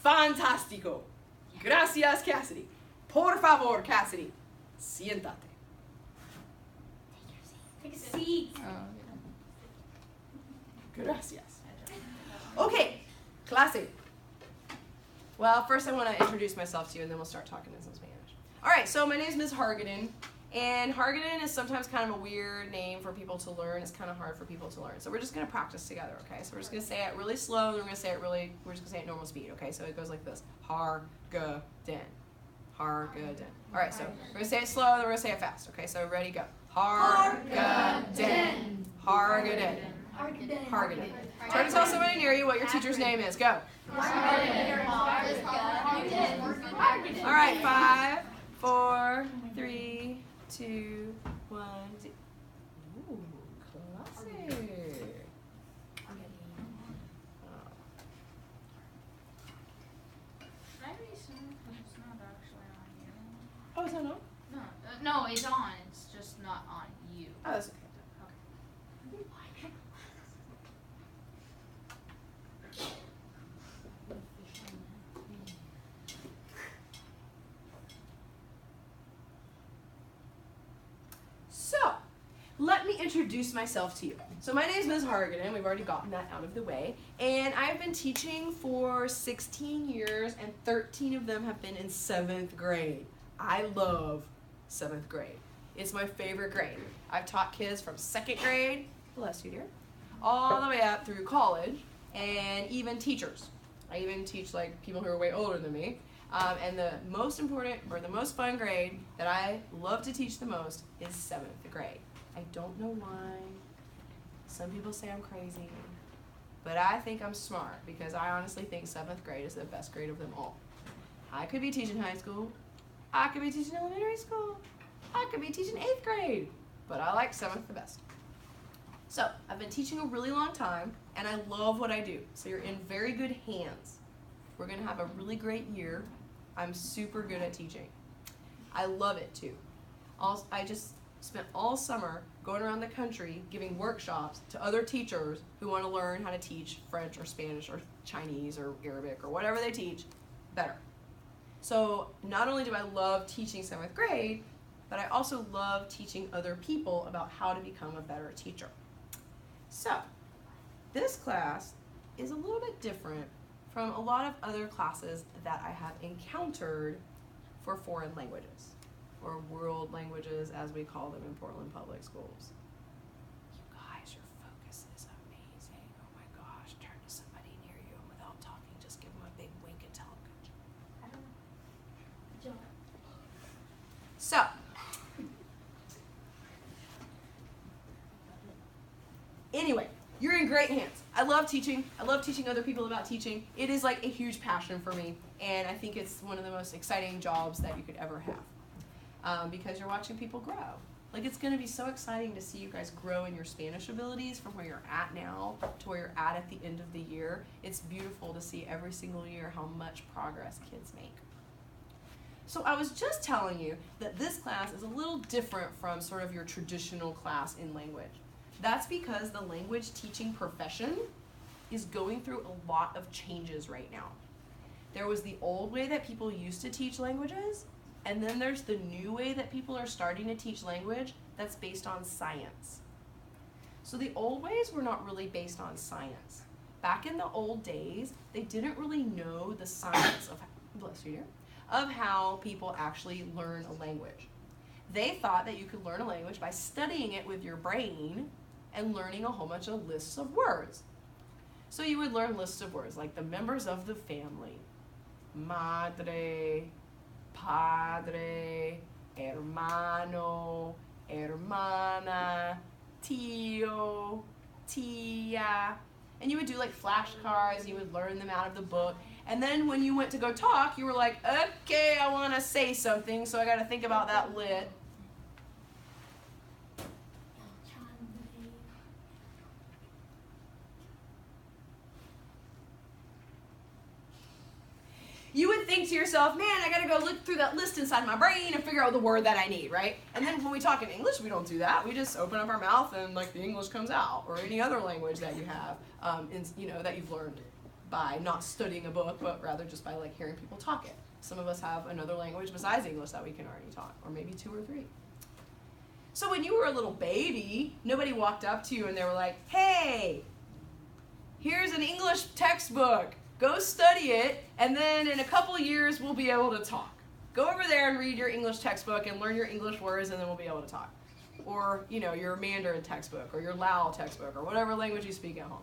Fantástico. Gracias, Cassidy. Por favor, Cassidy. Siéntate. Take a seat. Gracias. Okay, clase. Well, first I want to introduce myself to you, and then we'll start talking in some Spanish. All right, so my name is Ms. Hargaden, and Hargaden is sometimes kind of a weird name for people to learn. It's kind of hard for people to learn. So we're just going to practice together, okay? So we're just going to say it really slow, and we're just going to say it normal speed, okay? So it goes like this. Hargaden. Hargaden. All right, so we're going to say it slow, and then we're going to say it fast, okay? So ready, go. Hargaden. Hargaden. Hargaden. Try to tell somebody near you what your teacher's name is. Go. All right, 5, 4, 3, 2, 1. Ooh, classic. Oh, is that on? No, it's on. It's just not on you. Oh, that's okay. So, let me introduce myself to you. So my name is Ms. Hargaden. We've already gotten that out of the way. And I've been teaching for 16 years, and 13 of them have been in 7th grade. I love 7th grade. It's my favorite grade. I've taught kids from 2nd grade, bless you dear, all the way up through college, and even teachers. I even teach like people who are way older than me. And the most important, or the most fun grade that I love to teach the most is 7th grade. I don't know why. Some people say I'm crazy, but I think I'm smart because I honestly think 7th grade is the best grade of them all. I could be teaching high school. I could be teaching elementary school. I could be teaching 8th grade, but I like 7th the best. So I've been teaching a really long time, and I love what I do. So you're in very good hands. We're gonna have a really great year. I'm super good at teaching. I love it too. I just spent all summer going around the country giving workshops to other teachers who want to learn how to teach French or Spanish or Chinese or Arabic or whatever they teach better. So not only do I love teaching 7th grade, but I also love teaching other people about how to become a better teacher. So this class is a little bit different from a lot of other classes that I have encountered for foreign languages, or world languages as we call them in Portland Public Schools. You guys, your focus is amazing. Oh my gosh, turn to somebody near you and without talking, just give them a big wink and tell them good job. So, anyway, you're in great hands. I love teaching. I love teaching other people about teaching. It is like a huge passion for me, and I think it's one of the most exciting jobs that you could ever have because you're watching people grow. Like, it's going to be so exciting to see you guys grow in your Spanish abilities from where you're at now to where you're at the end of the year. It's beautiful to see every single year how much progress kids make. So I was just telling you that this class is a little different from sort of your traditional class in language. That's because the language teaching profession is going through a lot of changes right now. There was the old way that people used to teach languages, and then there's the new way that people are starting to teach language that's based on science. So the old ways were not really based on science. Back in the old days, they didn't really know the science of, bless you, of how people actually learn a language. They thought that you could learn a language by studying it with your brain and learning a whole bunch of lists of words. So you would learn lists of words like the members of the family, madre, padre, hermano, hermana, tío, tía, and you would do like flashcards, you would learn them out of the book, and then when you went to go talk, you were like, okay, I want to say something, so I got to think about that lit. You would think to yourself, man, I gotta go look through that list inside my brain and figure out the word that I need, right? And then when we talk in English, we don't do that. We just open up our mouth and like the English comes out, or any other language that you have, that you've learned. by not studying a book, but rather just by like hearing people talk it. Some of us have another language besides English that we can already talk, or maybe 2 or 3. So when you were a little baby, nobody walked up to you and they were like, hey, here's an English textbook. Go study it, and then in a couple years we'll be able to talk. Go over there and read your English textbook and learn your English words, and then we'll be able to talk. Or, you know, your Mandarin textbook or your Lao textbook or whatever language you speak at home.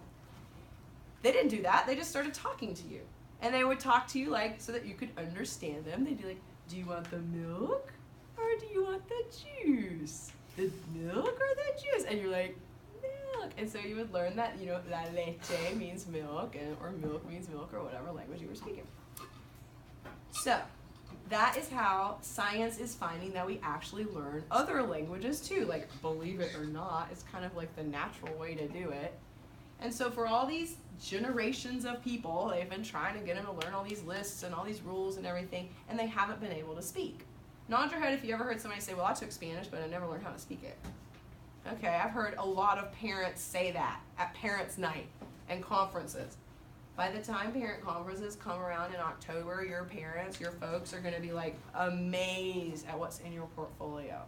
They didn't do that. They just started talking to you. And they would talk to you like so that you could understand them. They'd be like, do you want the milk or do you want the juice? The milk or the juice? And you're like, milk. And so you would learn that, you know, la leche means milk, or milk means milk, or whatever language you were speaking. So that is how science is finding that we actually learn other languages too. Like, believe it or not, it's kind of like the natural way to do it. And so for all these generations of people, they've been trying to get them to learn all these lists and all these rules and everything, and they haven't been able to speak. Nod your head if you ever heard somebody say, well, I took Spanish, but I never learned how to speak it. Okay, I've heard a lot of parents say that at parents' night and conferences. By the time parent conferences come around in October, your parents, your folks are going to be like amazed at what's in your portfolio.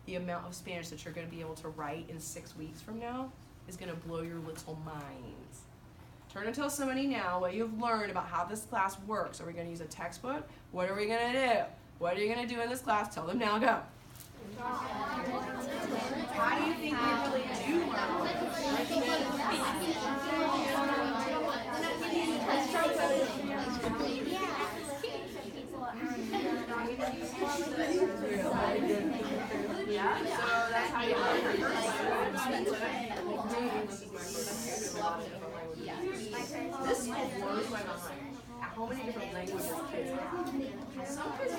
The amount of Spanish that you're going to be able to write in 6 weeks from now is going to blow your little minds. Turn and tell somebody now what you've learned about how this class works. Are we going to use a textbook? What are we going to do? What are you going to do in this class? Tell them now, go. How do you think we really do learn? Yeah, so that's how you learn. This blows my mind. How many different languages kids have? Some kids